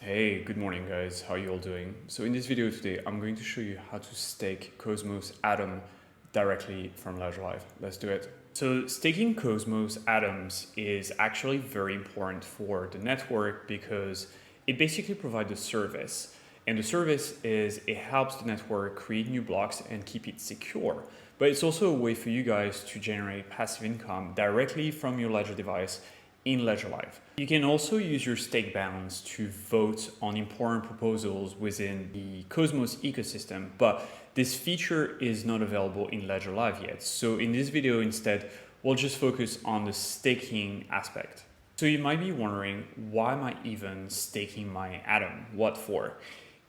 Hey, good morning guys, how are you all doing? So in this video today, I'm going to show you how to stake Cosmos Atom directly from Ledger Live. Let's do it. So staking Cosmos Atoms is actually very important for the network because it basically provides a service. And the service is it helps the network create new blocks and keep it secure. But it's also a way for you guys to generate passive income directly from your Ledger device in Ledger Live. You can also use your stake balance to vote on important proposals within the Cosmos ecosystem, but this feature is not available in Ledger Live yet. So in this video instead, we'll just focus on the staking aspect. So you might be wondering, why am I even staking my Atom? What for?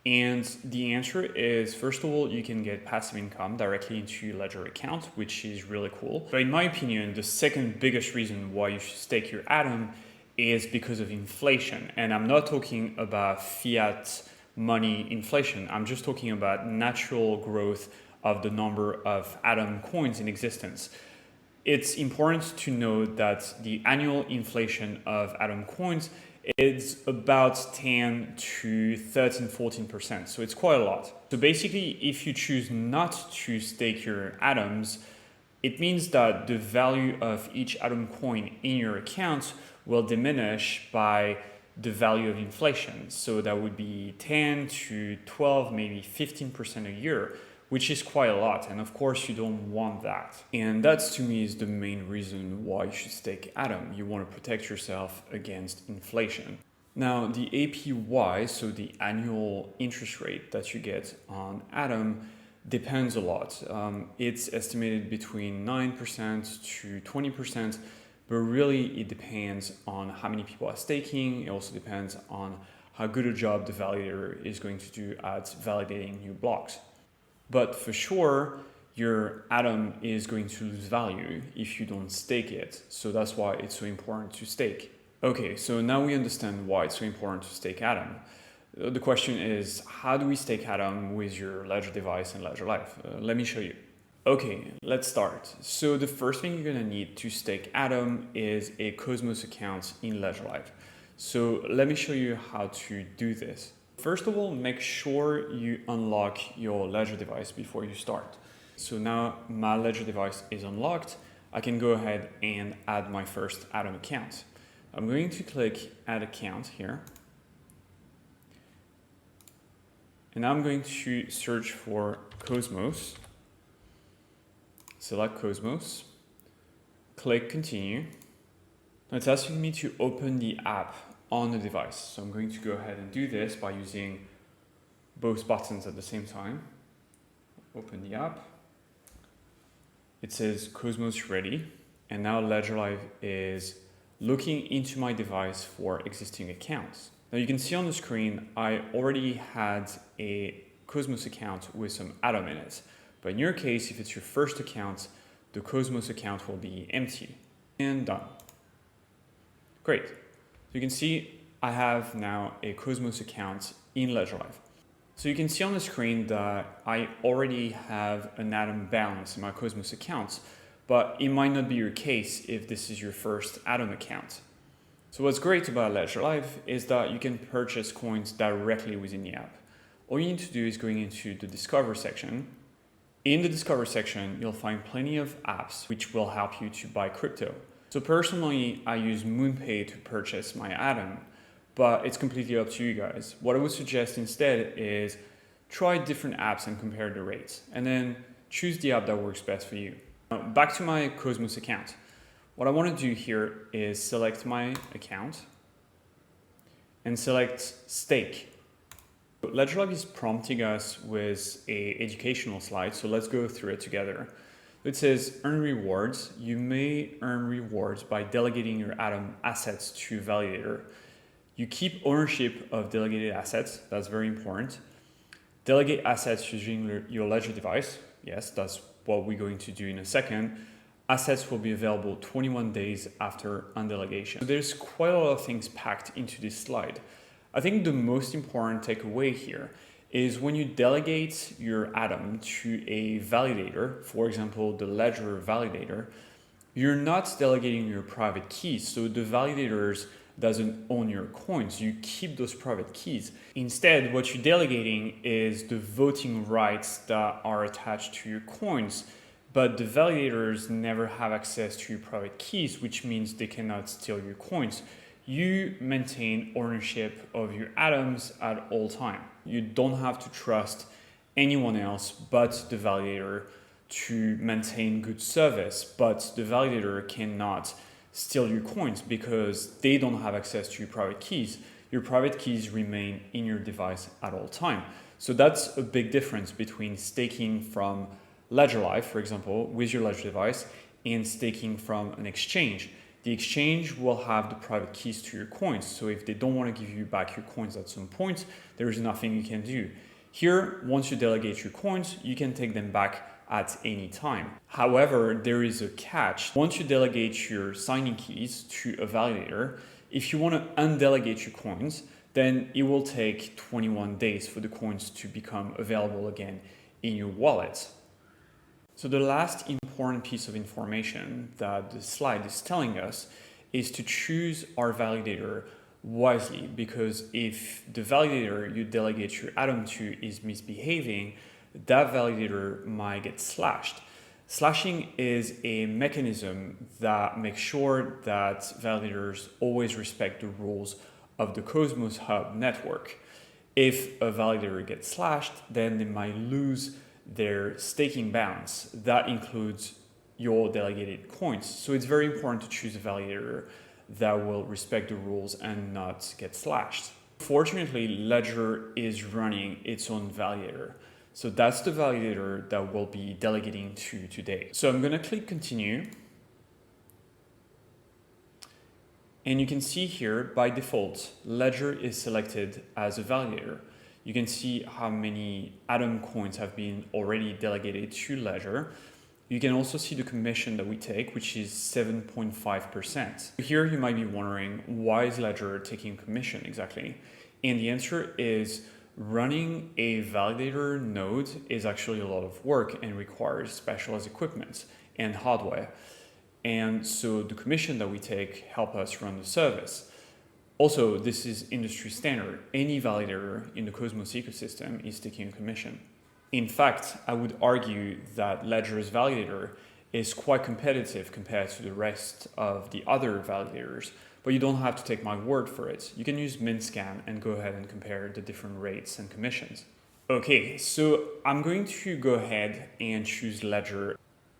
And the answer is, first of all, you can get passive income directly into your Ledger account, which is really cool. But in my opinion, the second biggest reason why you should stake your Atom is because of inflation. And I'm not talking about fiat money inflation. I'm just talking about natural growth of the number of Atom coins in existence. It's important to note that the annual inflation of Atom coins is about 10 to 13, 14%. So it's quite a lot. So basically, if you choose not to stake your atoms, it means that the value of each Atom coin in your account will diminish by the value of inflation. So that would be 10 to 12, maybe 15% a year, which is quite a lot. And of course, you don't want that. And that's, to me, is the main reason why you should stake Atom. You want to protect yourself against inflation. Now, the APY, so the annual interest rate that you get on Atom, depends a lot. It's estimated between 9% to 20%, but really it depends on how many people are staking. It also depends on how good a job the validator is going to do at validating new blocks. But for sure, your Atom is going to lose value if you don't stake it. So that's why it's so important to stake. Okay, so now we understand why it's so important to stake Atom. The question is, how do we stake Atom with your Ledger device and Ledger Live? Let me show you. Okay, let's start. So the first thing you're gonna need to stake Atom is a Cosmos account in Ledger Live. So let me show you how to do this. First of all, make sure you unlock your Ledger device before you start. So now my Ledger device is unlocked. I can go ahead and add my first Atom account. I'm going to click Add Account here. And I'm going to search for Cosmos. Select Cosmos. Click Continue. Now it's asking me to open the app on the device. So I'm going to go ahead and do this by using both buttons at the same time. Open the app. It says Cosmos ready. And now Ledger Live is looking into my device for existing accounts. Now you can see on the screen, I already had a Cosmos account with some Atom in it. But in your case, if it's your first account, the Cosmos account will be empty. And done. Great. You can see I have now a Cosmos account in Ledger Live. So you can see on the screen that I already have an Atom balance in my Cosmos account, but it might not be your case if this is your first Atom account. So what's great about Ledger Live is that you can purchase coins directly within the app. All you need to do is going into the Discover section. In the Discover section, you'll find plenty of apps which will help you to buy crypto. So personally, I use MoonPay to purchase my Atom, but it's completely up to you guys. What I would suggest instead is try different apps and compare the rates, and then choose the app that works best for you. Now, back to my Cosmos account. What I want to do here is select my account and select Stake. Ledger Live is prompting us with an educational slide, so let's go through it together. It says earn rewards. You may earn rewards by delegating your Atom assets to validator. You keep ownership of delegated assets. That's very important. Delegate assets using your Ledger device. Yes, that's what we're going to do in a second. Assets will be available 21 days after undelegation. So there's quite a lot of things packed into this slide. I think the most important takeaway here is when you delegate your Atom to a validator, for example, the Ledger validator, you're not delegating your private keys. So the validator's doesn't own your coins. You keep those private keys. Instead, what you're delegating is the voting rights that are attached to your coins. But the validators never have access to your private keys, which means they cannot steal your coins. You maintain ownership of your atoms at all time. You don't have to trust anyone else but the validator to maintain good service, but the validator cannot steal your coins because they don't have access to your private keys. Your private keys remain in your device at all time. So that's a big difference between staking from Ledger Live, for example, with your Ledger device, and staking from an exchange. The exchange will have the private keys to your coins. So if they don't want to give you back your coins at some point, there is nothing you can do. Here, once you delegate your coins, you can take them back at any time. However, there is a catch. Once you delegate your signing keys to a validator, if you want to undelegate your coins, then it will take 21 days for the coins to become available again in your wallet. So the last important piece of information that the slide is telling us is to choose our validator wisely, because if the validator you delegate your atom to is misbehaving, that validator might get slashed. Slashing is a mechanism that makes sure that validators always respect the rules of the Cosmos Hub network. If a validator gets slashed, then they might lose their staking balance. That includes your delegated coins. So it's very important to choose a validator that will respect the rules and not get slashed. Fortunately, Ledger is running its own validator. So that's the validator that we'll be delegating to today. So I'm going to click continue. And you can see here, by default, Ledger is selected as a validator. You can see how many Atom coins have been already delegated to Ledger. You can also see the commission that we take, which is 7.5%. Here you might be wondering, why is Ledger taking commission exactly? And the answer is running a validator node is actually a lot of work and requires specialized equipment and hardware. And so the commission that we take help us run the service. Also, this is industry standard. Any validator in the Cosmos ecosystem is taking a commission. In fact, I would argue that Ledger's validator is quite competitive compared to the rest of the other validators, but you don't have to take my word for it. You can use MintScan and go ahead and compare the different rates and commissions. Okay, so I'm going to go ahead and choose Ledger.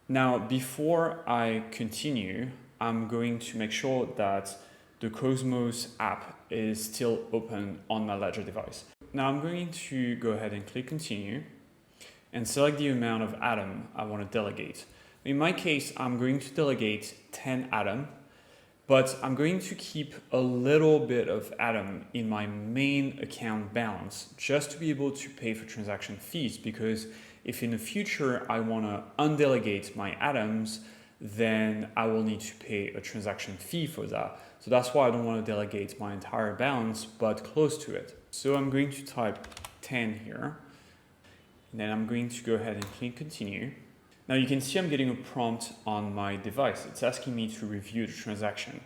Now, before I continue, I'm going to make sure that the Cosmos app is still open on my Ledger device. Now I'm going to go ahead and click continue and select the amount of Atom I want to delegate. In my case, I'm going to delegate 10 Atom, but I'm going to keep a little bit of Atom in my main account balance just to be able to pay for transaction fees, because if in the future I want to undelegate my Atoms, then I will need to pay a transaction fee for that. So that's why I don't want to delegate my entire balance, but close to it. So I'm going to type 10 here, and then I'm going to go ahead and click continue. Now you can see I'm getting a prompt on my device. It's asking me to review the transaction.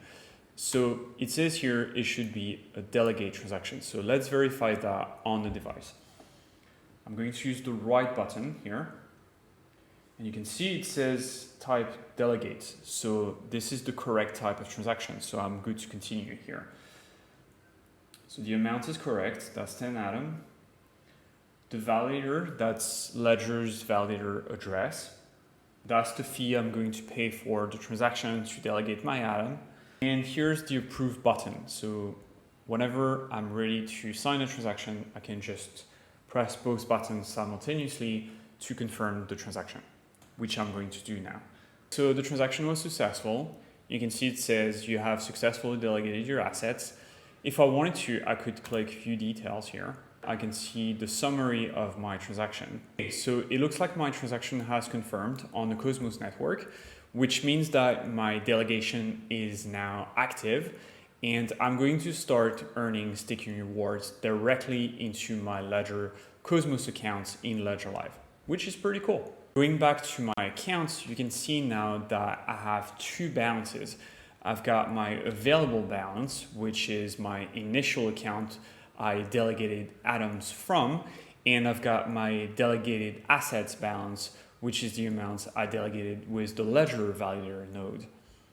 So it says here it should be a delegate transaction. So let's verify that on the device. I'm going to use the right button here. And you can see it says type delegate. So this is the correct type of transaction. So I'm good to continue here. So the amount is correct. That's 10 Atom. The validator, that's Ledger's validator address. That's the fee I'm going to pay for the transaction to delegate my Atom. And here's the approve button. So whenever I'm ready to sign a transaction, I can just press both buttons simultaneously to confirm the transaction, which I'm going to do now. So the transaction was successful. You can see it says you have successfully delegated your assets. If I wanted to, I could click view details here. I can see the summary of my transaction. So it looks like my transaction has confirmed on the Cosmos network, which means that my delegation is now active, and I'm going to start earning staking rewards directly into my Ledger Cosmos account in Ledger Live, which is pretty cool. Going back to my accounts, you can see now that I have two balances. I've got my available balance, which is my initial account I delegated atoms from, and I've got my delegated assets balance, which is the amount I delegated with the ledger validator node.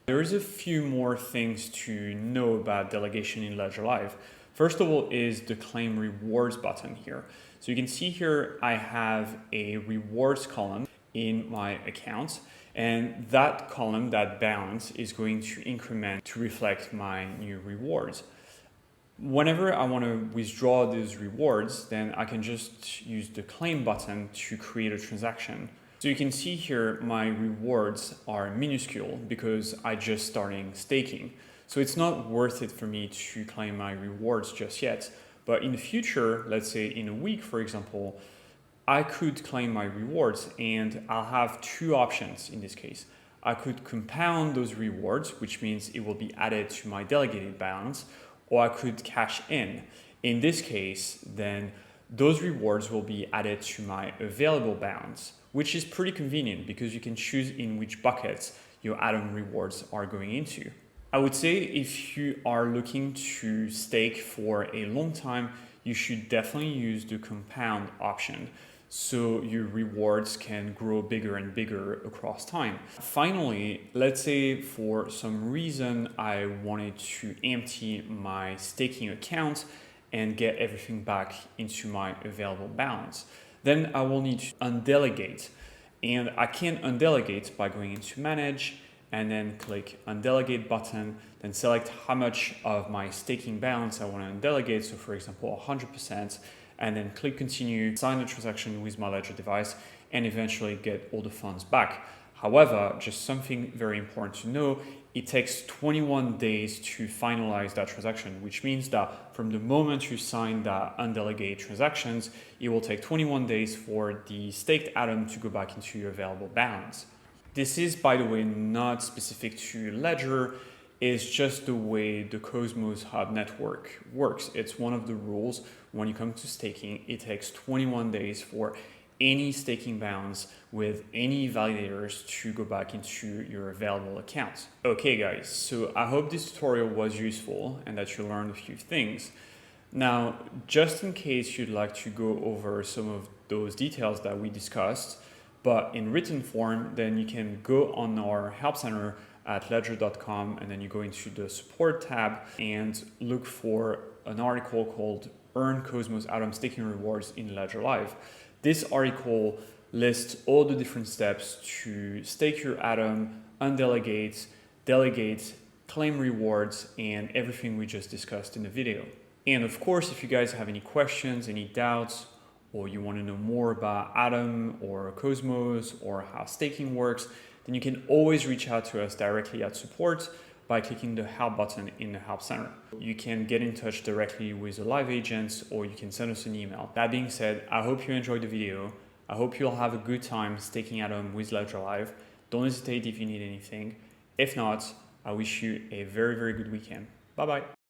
There is a few more things to know about delegation in Ledger Live. First of all is the claim rewards button here. So you can see here I have a rewards column in my account, and that column, that balance, is going to increment to reflect my new rewards. Whenever I want to withdraw those rewards, then I can just use the claim button to create a transaction. So you can see here my rewards are minuscule because I just starting staking. So it's not worth it for me to claim my rewards just yet. But in the future, let's say in a week, for example, I could claim my rewards, and I'll have two options in this case. I could compound those rewards, which means it will be added to my delegated balance, or I could cash in. In this case, then those rewards will be added to my available balance, which is pretty convenient because you can choose in which buckets your atom rewards are going into. I would say if you are looking to stake for a long time, you should definitely use the compound option, so your rewards can grow bigger and bigger across time. Finally, let's say for some reason I wanted to empty my staking account and get everything back into my available balance. Then I will need to undelegate. And I can undelegate by going into Manage and then click Undelegate button, then select how much of my staking balance I want to undelegate. So for example, 100%, and then click Continue, sign the transaction with my Ledger device, and eventually get all the funds back. However, just something very important to know, it takes 21 days to finalize that transaction, which means that from the moment you sign that undelegate transactions, it will take 21 days for the staked atom to go back into your available balance. This is, by the way, not specific to Ledger. It's just the way the Cosmos Hub network works. It's one of the rules when you come to staking. It takes 21 days for any staking balance with any validators to go back into your available accounts. Okay guys, so I hope this tutorial was useful and that you learned a few things. Now, just in case you'd like to go over some of those details that we discussed, but in written form, then you can go on our help center at ledger.com, and then you go into the support tab and look for an article called Earn Cosmos Atom Staking Rewards in Ledger Live. This article lists all the different steps to stake your atom, undelegate, delegate, claim rewards, and everything we just discussed in the video. And of course, if you guys have any questions, any doubts, or you want to know more about Atom or Cosmos or how staking works, then you can always reach out to us directly at support by clicking the help button in the help center. You can get in touch directly with the live agents, or you can send us an email. That being said, I hope you enjoyed the video. I hope you'll have a good time staking Atom with Ledger Live. Don't hesitate if you need anything. If not, I wish you a very, very good weekend. Bye-bye.